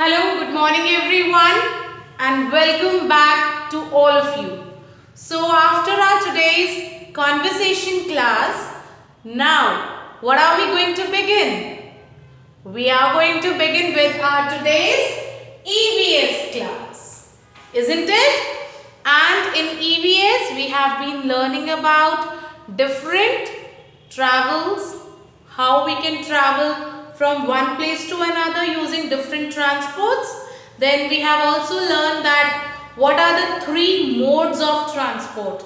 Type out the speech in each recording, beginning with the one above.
Hello, good morning everyone and welcome back to all of you. So after our today's conversation class, now what are we going to begin? We are going to begin with our today's EVS class, isn't it? And in EVS we have been learning about different travels, how we can travel from one place to another using different transports. Then we have also learned that what are the three modes of transport: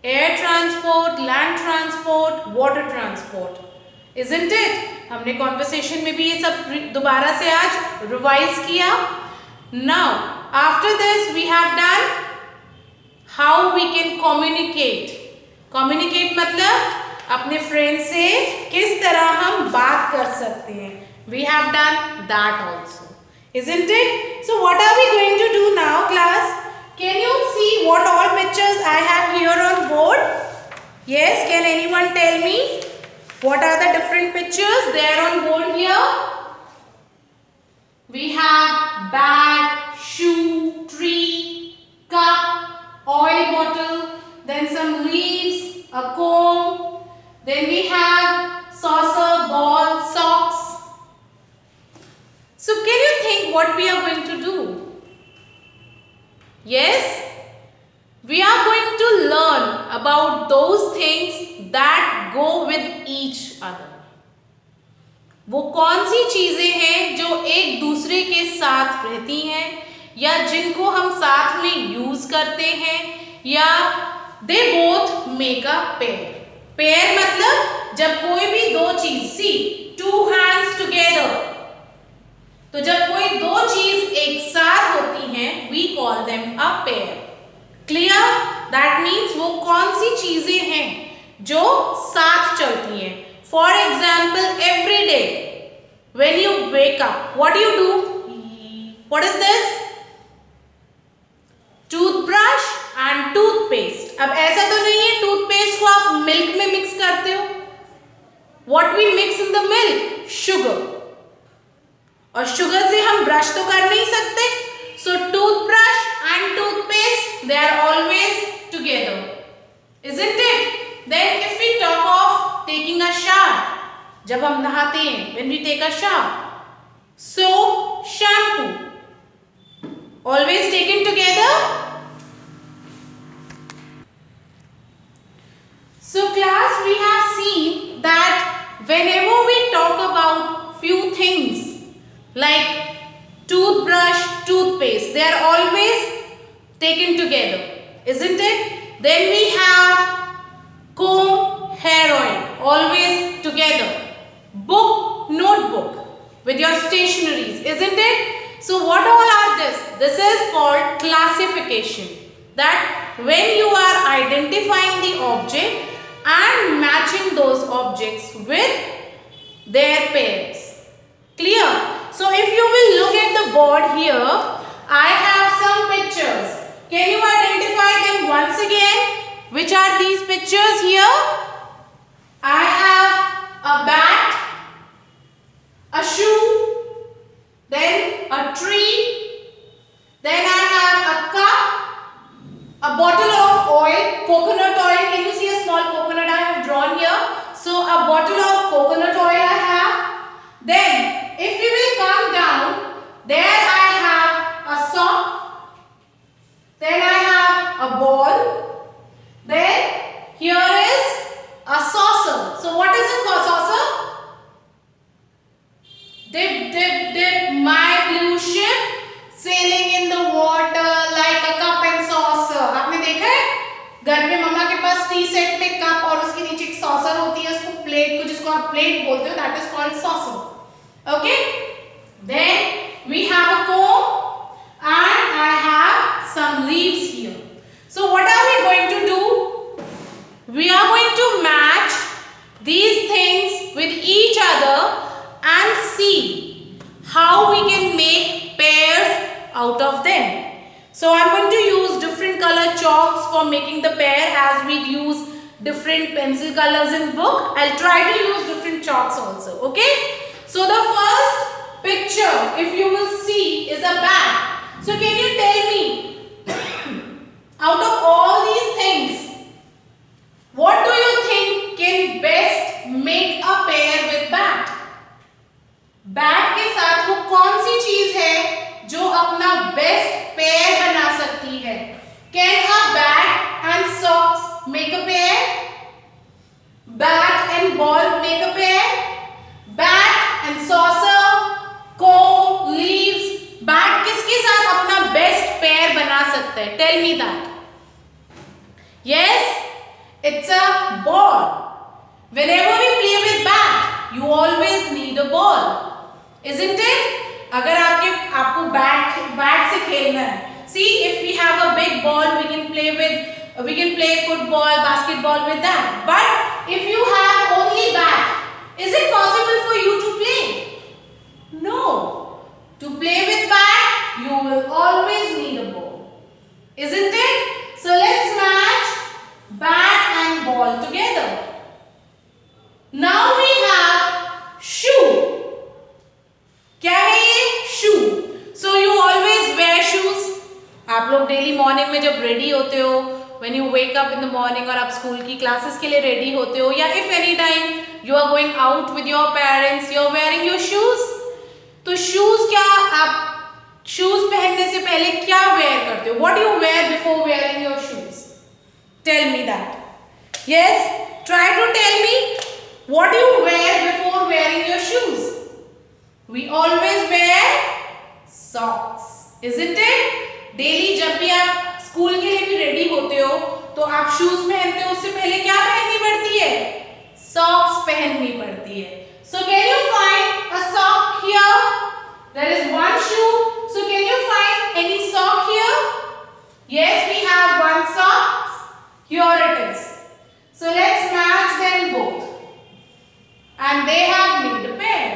air transport, land transport, water transport, isn't it? हमने conversation में भी ये सब दोबारा से आज revise किया. Now after this we have done how we can communicate. Communicate मतलब अपने फ्रेंड से किस तरह हम बात कर सकते हैं. We have done that also, isn't it? So what are we going to do now, class? Can you see what all pictures I have here on board? Yes, can anyone tell me what are the different pictures there on board here? We have bag, shoe, tree, cup, oil bottle, then some leaves, a comb. Then we have saucer, ball, socks. So can you think what we are going to do? Yes, we are going to learn about those things that go with each other. वो कौन सी चीजें हैं जो एक दूसरे के साथ रहती हैं या जिनको हम साथ में यूज करते हैं या they both make a pair. Pair मतलब जब कोई भी दो चीज, सी टू हैंड्स टुगेदर, तो जब कोई दो चीज एक साथ होती हैं we call them a pair. Clear? That means वो कौन सी चीजें हैं जो साथ चलती हैं. For example every day when you wake up what you do? What is this? Toothbrush and toothpaste. अब ऐसा तो नहीं है टूथपेस्ट को आप मिल्क में मिक्स करते हो. What we mix in the milk? Sugar. और शुगर से हम ब्रश तो कर नहीं सकते. So toothbrush and toothpaste they are always together, isn't it? Then if we talk of taking a shower, जब हम नहाते हैं, when we take a shower, soap, shampoo, always taken together. So class, we have seen that whenever we talk about few things like toothbrush, toothpaste, they are always taken together, isn't it? Then we have comb, hair oil, always together. Book, notebook with your stationeries, isn't it? So what all are this? This is called classification. That when you are identifying the object and matching those objects with their pairs. Clear? So if you will look at the board here, I have some pictures. Can you identify them once again? Which are these pictures here? I have a bat, a shoe, then a tree, then I have a cup, a bottle of oil, coconut oil. Can you see a small coconut I have drawn here? So a bottle of coconut oil I have. Then if we will come down, there I have a sock, then I have a ball, then here is a saucer. So what is a saucer? Dip, dip, dip, my blue ship sailing in the water like a cup and saucer. आपने देखा है घर में मम्मा के पास T set में cup और उसके नीचे एक सॉसर होती है, उसको प्लेट को, जिसको आप प्लेट बोलते हो, that is called saucer. Okay, then we have a comb and I have some leaves here. So what are we going to do? We are going to match these things with each other and see how we can make pairs out of them. So I'm going to use different color chalks for making the pair as we use different pencil colors in book. I'll try to use different chalks also. Okay. So the first picture, if you will see, is a bat. So can you tell me, out of all these things, what do you think can best make a pair with bat? Bat के साथ वो कौन सी चीज है जो अपना best pair बना सकती है? Can a bat and socks make a pair? Bat and ball make a pair? Bat and saucer, cone, leaves, bat किसके साथ अपना बेस्ट पेयर बना सकता है? Tell me that. Yes, it's a ball. Whenever we play with bat, you always need a ball. Isn't it? अगर आपको bat से खेलना है. See, if we have a big ball, we can play football, basketball with that. But if you have only bat, is it possible for you to play? No. To play with bat, you will always need a ball. Isn't it? So let's match bat and ball together. Now we have shoe. क्या है ये? Shoe. So you always wear shoes. आप लोग daily morning में जब ready होते हो, when you wake up in the morning, और आप स्कूल की क्लासेस के लिए रेडी होते हो, या if any time you are going out with your parents, you are wearing your shoes. तो शूज क्या, आप शूज पहनने से पहले क्या वेयर करते हो? What you wear before wearing your shoes? Tell me that. Yes, try to tell me what you wear before wearing your shoes. We always wear socks, isn't it? Daily जब भी आप school के लिए भी ready होते हो तो आप शूज पहनते हो, उससे पहले क्या पहननी पड़ती है? सॉक्स पहननी पड़ती है. So can you find a sock here? There is one shoe. So can you find any sock here? Yes, we have one sock. Here it is. So let's match them both. And they have made a pair.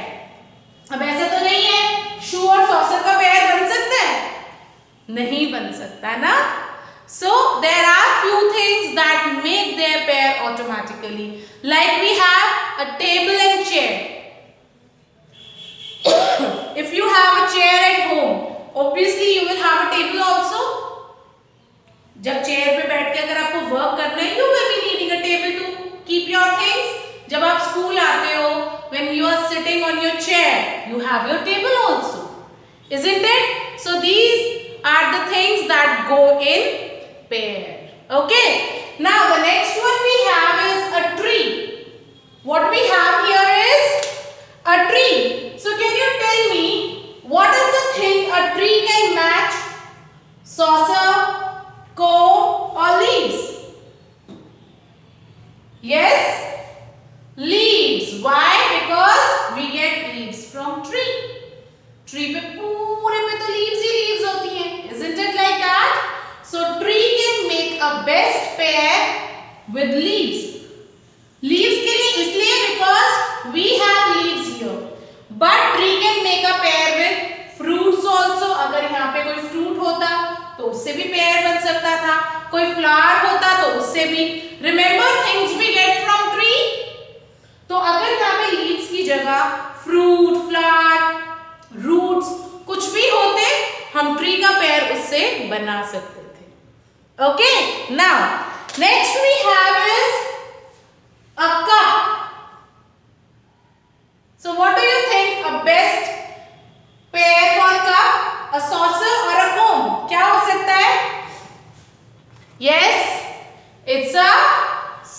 अब ऐसा तो नहीं है शू और saucer का pair बन सकता है? नहीं बन सकता ना. So there are few things that make their pair automatically. Like we have a table and chair. If you have a chair at home, obviously you will have a table also. जब chair पे बैठ के अगर आपको work करना है, you will be needing a table to keep your things. जब आप स्कूल आते हो, when you are sitting on your chair, you have your table also, isn't it? So these are the things that go in pair. Okay, now the next one we have is a tree. What we have here is a tree. So can you tell me what is the thing a tree can match? Saucer, cone or leaves? Yes, leaves. Why? Because we get leaves from tree. Tree पे पूरे पे तो leaves ही leaves होती हैं. Isn't it like that? So tree can make a best pair with leaves. Leaves के लिए इसलिए because we have leaves here. But tree can make a pair with fruits also. अगर यहाँ पे कोई fruit होता तो उससे भी pair बन सकता था. कोई flower होता तो उससे भी. Remember things we get from tree? तो अगर यहाँ पे लीव्स की जगह फ्रूट, फ्लावर, रूट्स कुछ भी होते, हम ट्री का पेयर उससे बना सकते थे. Okay, now next we have is a cup. So what do you think a best pair for cup? A saucer और अ कोन? क्या हो सकता है? Yes, it's a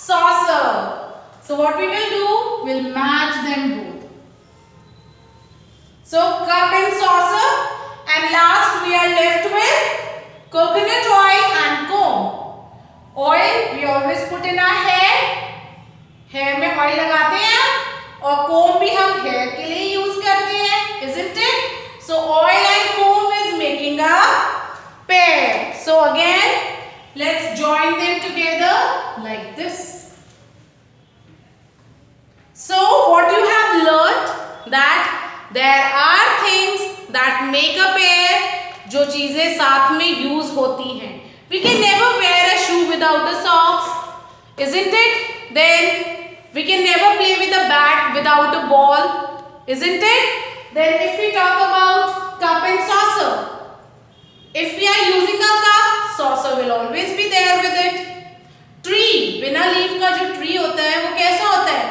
saucer. So what we will do, we'll match them both. So cup and saucer, and last we are left with coconut oil and comb. Oil we always put in our hair. Hair में oil लगाते हैं, और comb भी हम hair के लिए use करते हैं, isn't it? So oil and comb is making a pair. So again, let's join them together like this. So what you have learnt that there are things that make a pair, जो चीजें साथ में use होती हैं. We can never wear a shoe without the socks, isn't it? Then we can never play with a bat without a ball, isn't it? Then if we talk about cup and saucer, if we are using a cup, saucer will always be there with it. Tree, बिना leaf का जो tree होता है वो कैसा होता है?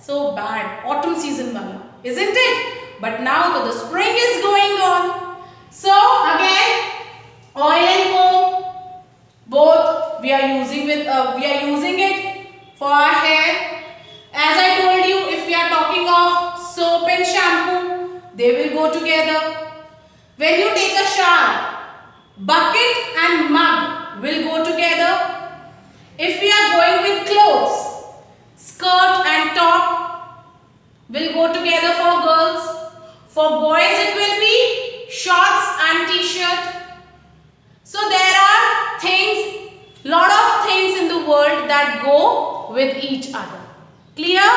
So bad, autumn season वाला, isn't it? But now the spring is going on. So again, oil and comb, both we are using it for our hair. As I told you, if we are talking of soap and shampoo, they will go together. When you take a shower, bucket and mug will go together. If we are going with clothes, skirt and top will go together for girls. For boys it will be shorts and t-shirt. So there are lot of things in the world that go with each other. Clear?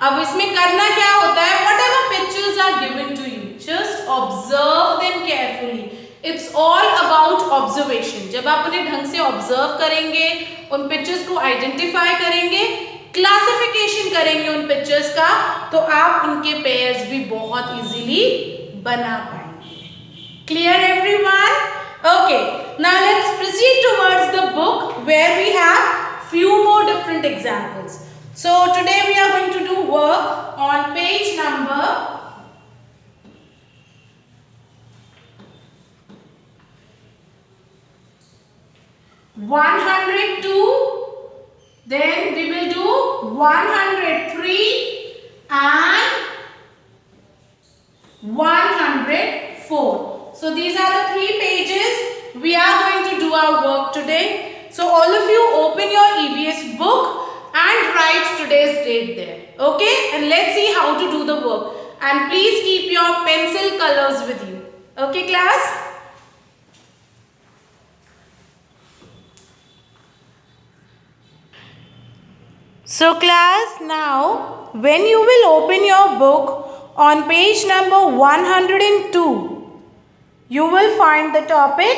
अब इसमें करना क्या होता है? Whatever pictures are given to you, just observe them carefully. It's all about observation. जब आप उन्हें ढंग से observe करेंगे, उन pictures को identify करेंगे, classification करेंगे उन pictures का, तो आप उनके pairs भी बहुत easily बना पाएंगे. Clear everyone? Okay. Now let's proceed towards the book where we have few more different examples. So today we are going to do work on page number 102, then we will do 103 and 104. So these are the 3 pages we are going to do our work today. So all of you open your EVS book and write today's date there. Okay? And let's see how to do the work. And please keep your pencil colors with you. Okay class? So class, now when you will open your book on page number 102, you will find the topic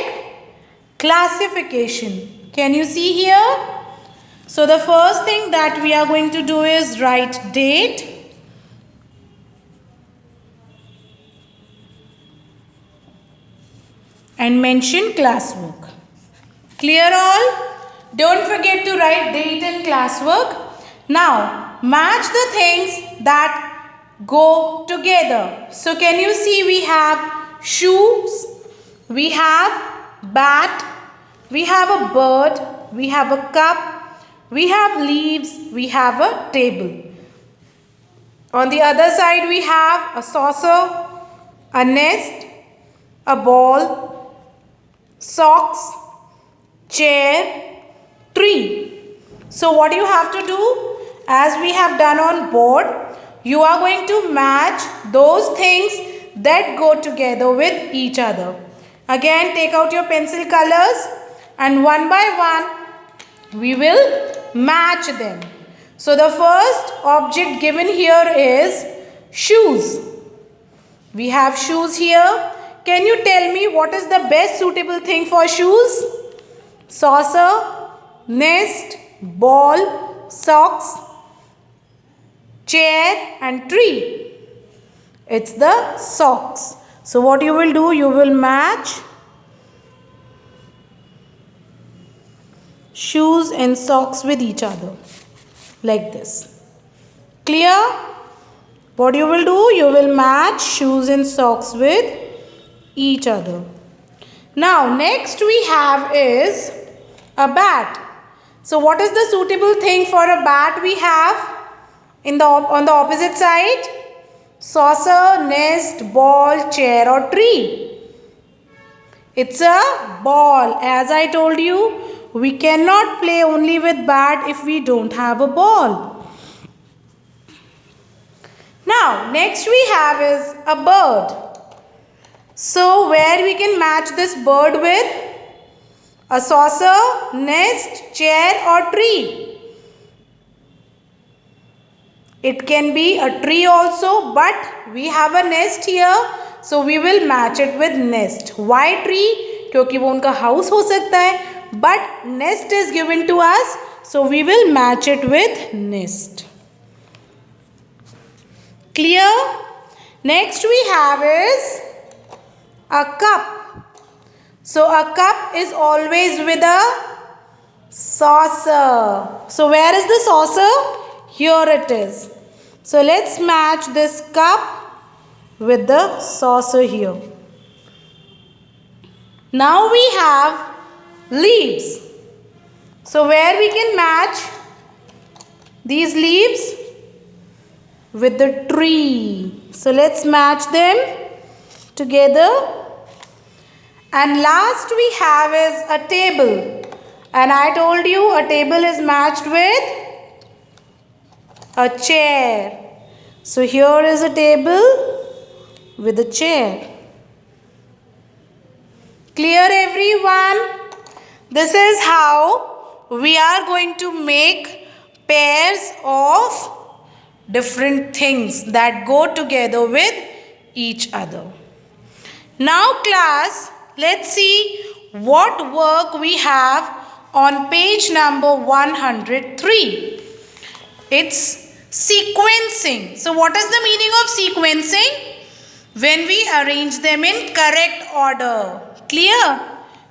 classification. Can you see here? So the first thing that we are going to do is write date. And mention classwork. Clear all? Don't forget to write date and classwork. Now, match the things that go together. So, can you see we have shoes, we have bat, we have a bird, we have a cup, we have leaves, we have a table. On the other side, we have a saucer, a nest, a ball, socks, chair, tree. So, what you have to do? As we have done on board, you are going to match those things that go together with each other. Again, take out your pencil colors and one by one we will match them. So the first object given here is shoes. We have shoes here. Can you tell me what is the best suitable thing for shoes? Saucer, nest, ball, socks, chair and tree. It's the socks. So what you will do, you will match shoes and socks with each other like this. Clear? What you will do, you will match shoes and socks with each other. Now next we have is a bat. So what is the suitable thing for a bat we have? On the opposite side, saucer, nest, ball, chair or tree. It's a ball. As I told you, we cannot play only with bat if we don't have a ball. Now, next we have is a bird. So, where we can match this bird with? A saucer, nest, chair or tree. It can be a tree also, but we have a nest here, so we will match it with nest. Why tree? क्योंकि वो उनका house हो सकता है, but nest is given to us, so we will match it with nest. Clear? Next we have is a cup. So a cup is always with a saucer. So where is the saucer? Here it is. So let's match this cup with the saucer here. Now we have leaves. So where we can match these leaves? With the tree. So let's match them together. And last we have is a table. And I told you a table is matched with a chair. So here is a table with a chair. Clear, everyone? This is how we are going to make pairs of different things that go together with each other. Now class, let's see what work we have on page number 103. It's sequencing. So what is the meaning of sequencing? When we arrange them in correct order. Clear?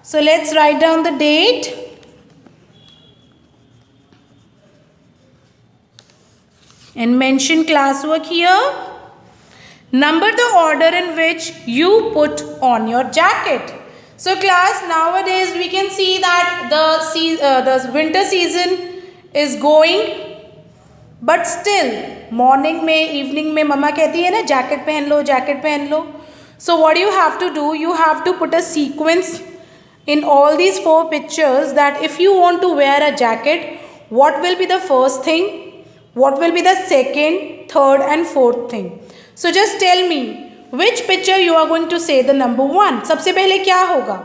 So let's write down the date. And mention classwork here. Number the order in which you put on your jacket. So class, nowadays we can see that the winter season is going. But still, morning में, evening में मम्मा कहती है ना jacket पहन लो, jacket पहन लो. So what you have to do? You have to put a sequence in all these 4 pictures that if you want to wear a jacket, what will be the first thing? What will be the second, third and fourth thing? So just tell me which picture you are going to say the number 1. सबसे पहले क्या होगा?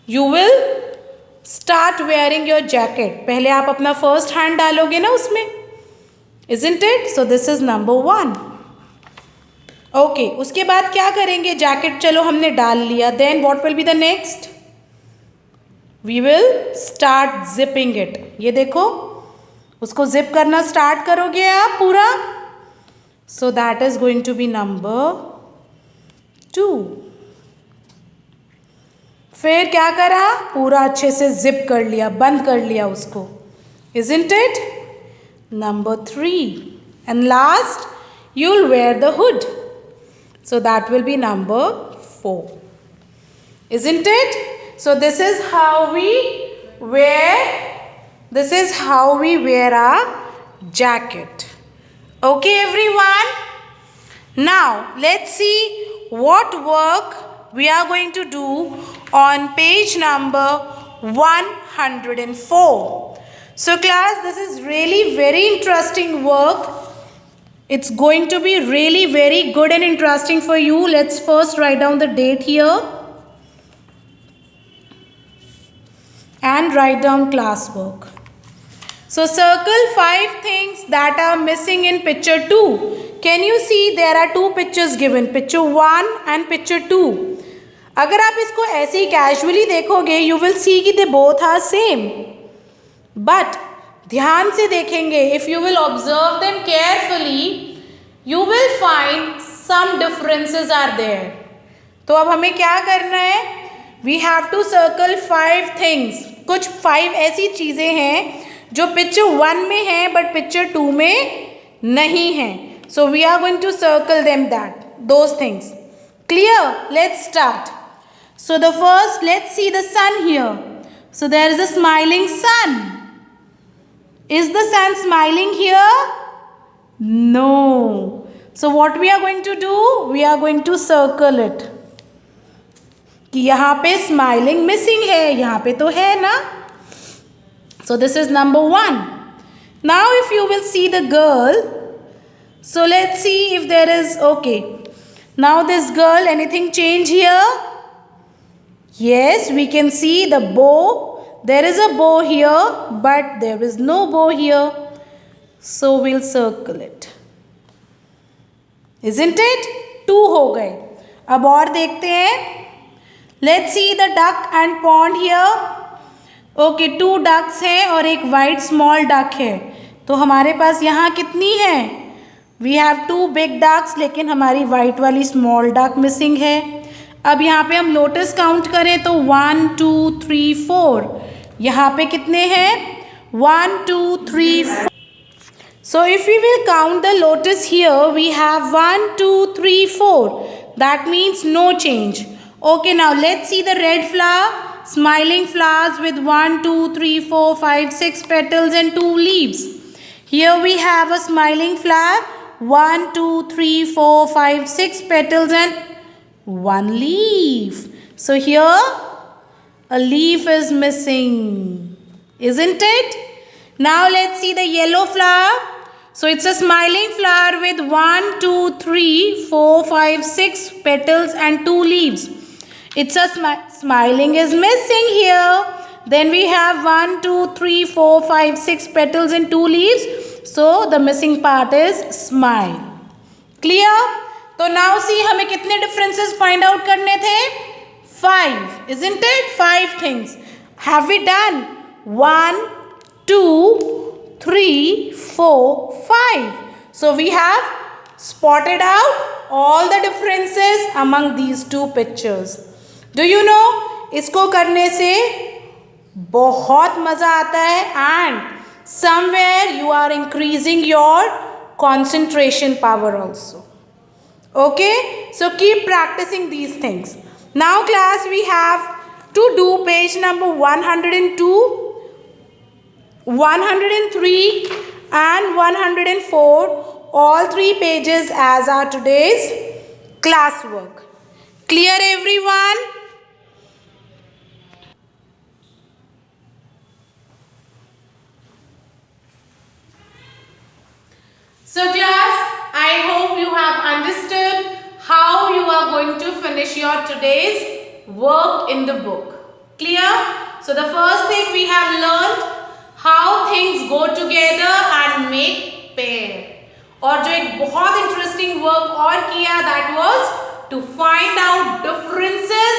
You will start wearing your jacket. पहले आप अपना first hand डालोगे ना उसमें. Isn't it? So this is number 1. Okay. उसके बाद क्या करेंगे? Jacket चलो हमने डाल लिया. Then what will be the next? We will start zipping it. ये देखो. उसको zip करना start करोगे आप पूरा. So that is going to be number 2. फिर क्या करा? पूरा अच्छे से zip कर लिया, बंद कर लिया उसको. Isn't it? Number 3. And last, you'll wear the hood. So that will be number 4. Isn't it? So this is how we wear our jacket. Okay, everyone? Now, let's see what work we are going to do on page number 104. So, class, this is really very interesting work. It's going to be really very good and interesting for you. Let's first write down the date here. And write down classwork. So circle 5 things that are missing in picture 2. Can you see there are 2 pictures given, picture 1 and picture 2. अगर आप इसको ऐसे ही casually देखोगे, you will see कि they both are same. But ध्यान से देखेंगे, if you will observe them carefully, you will find some differences are there. तो अब हमें क्या करना है? We have to circle 5 things. कुछ 5 ऐसी चीज़ें हैं जो पिक्चर 1 में है बट पिक्चर 2 में नहीं है. So we are going to circle them those things. Clear? Let's start. So the first, let's see the sun here. So there is a smiling sun. Is the sun smiling here? No. So what we are going to do? We are going to circle it. कि यहाँ पे smiling missing है, यहाँ पे तो है ना. So this is number 1. Now if you will see the girl, so let's see if there is, okay. Now this girl, anything change here? Yes, we can see the bow. There is a bow here, but there is no bow here. So we'll circle it. Isn't it? 2 हो गए. अब और देखते हैं. Let's see the duck and pond here. Okay, 2 ducks हैं और एक white small duck है. तो हमारे पास यहाँ कितनी है? वी हैव 2 बिग डक्स, लेकिन हमारी वाइट वाली स्मॉल डक मिसिंग है. अब यहाँ पे हम लोटस काउंट करें तो 1 2 3 4. यहाँ पे कितने हैं? 1 2 3 4. So if we will count the lotus here, we have 1 2 3 4. That means no change. Okay, now let's see the red flower. Smiling flowers with 1 2 3 4 5 6 petals and 2 leaves. Here we have a smiling flower. 1 2 3 4 5 6 petals and 1 leaf. So here a leaf is missing, isn't it? Now let's see the yellow flower. So it's a smiling flower with 1 2 3 4 5 6 petals and 2 leaves. It's a smiling is missing here. Then we have 1 2 3 4 5 6 petals and 2 leaves. So the missing part is smile. Clear? तो now see हमें कितने differences find out करने थे? 5, isn't it? 5 things. Have we done? 1 2 3 4 5. So we have spotted out all the differences among these two pictures. Do you know, इसको करने से बहुत मज़ा आता है and somewhere you are increasing your concentration power also. Okay, so keep practicing these things. Now class, we have to do page number 102, 103 and 104, all 3 pages as our today's classwork. Clear everyone? So class, I hope you have understood how you are going to finish your today's work in the book. Clear? So the first thing we have learned how things go together and make pair. और जो एक बहुत interesting work और किया, that was to find out differences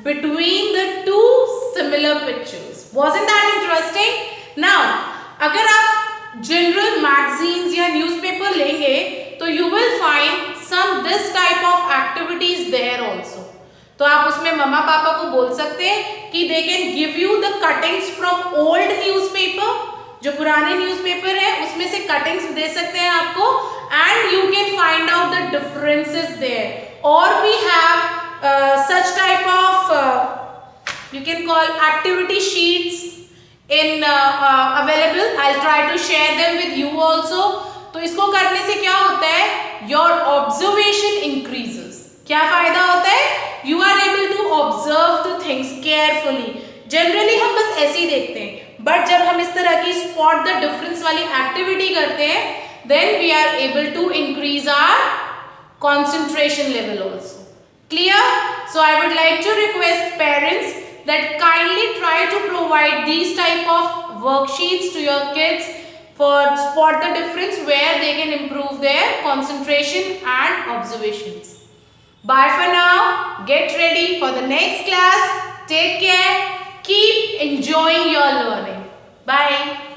between the two similar pictures. Wasn't that interesting? Now, अगर आप general magazines या newspaper लेंगे तो you will find some this type of activities there also. तो आप उसमें मम्मा पापा को बोल सकते हैं कि they can give you the cuttings from old newspaper. जो पुराने न्यूज़पेपर है उसमें से कटिंग्स दे सकते हैं आपको and you can find out the differences there. और we have such type of you can call activity sheets in available. I'll try to share them with you also. तो इसको करने से क्या होता है? Your observation increases. क्या फायदा होता है? You are able to observe the things carefully. Generally हम बस ऐसे ही देखते हैं, but जब हम इस तरह की spot the difference वाली activity करते हैं, then we are able to increase our concentration level also. Clear? So I would like to request parents that kindly try to provide these type of worksheets to your kids for spot the difference where they can improve their concentration and observations. Bye for now. Get ready for the next class. Take care. Keep enjoying your learning. Bye.